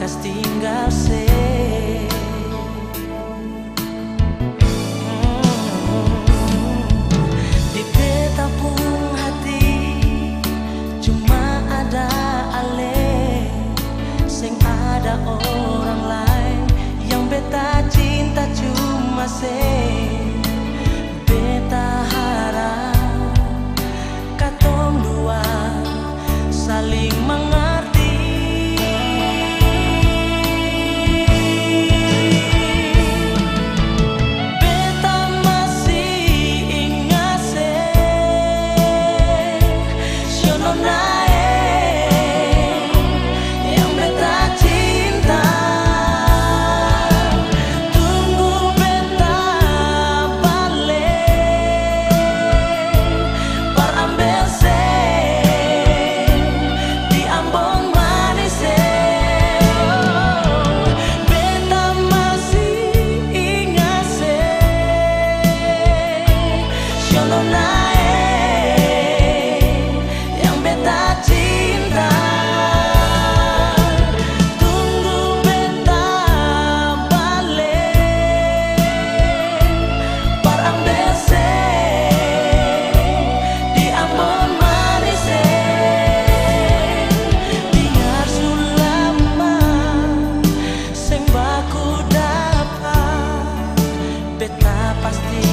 kas tinggal se. Di beta pun hati cuma ada ale, sing ada orang lain yang beta cinta cuma se. Beta harap katong dua saling mengerti. Beta masih ingat se siono nae yang beta cinta. Tunggu beta balik par ambil se di Ambon manis se. Beta masih ingat se siono nae yang beta cinta. Tunggu beta balik par ambil se di Ambon manis se. Biar sulama sing baku dapat, beta pasti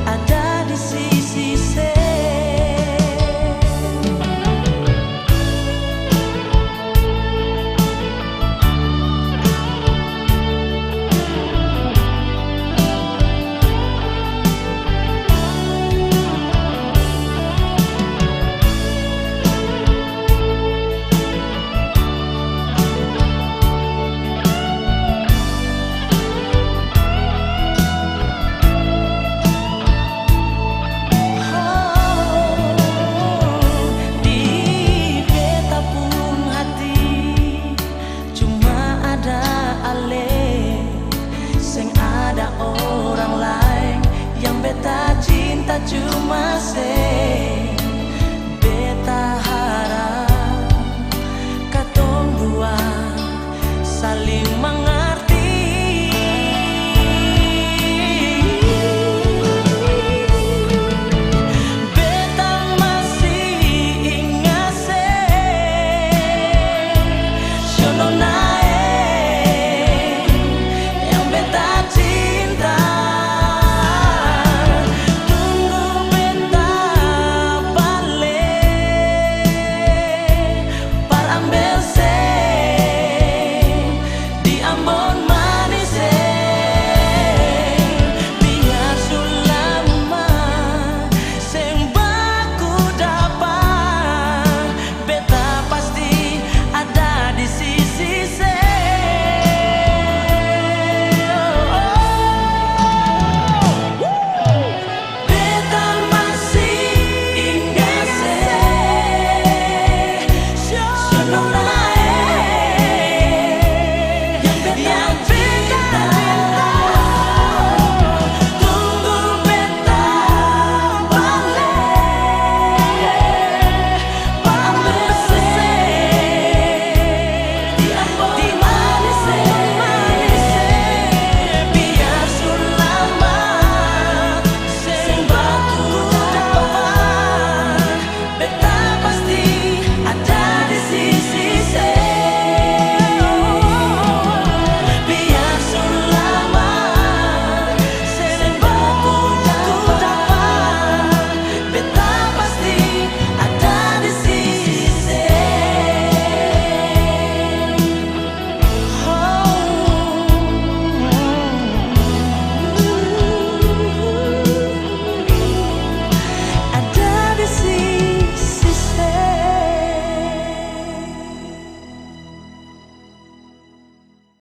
ada di sisi se. Di beta pun hati cuma ada ale, sing ada orang lain yang beta cinta cuma se.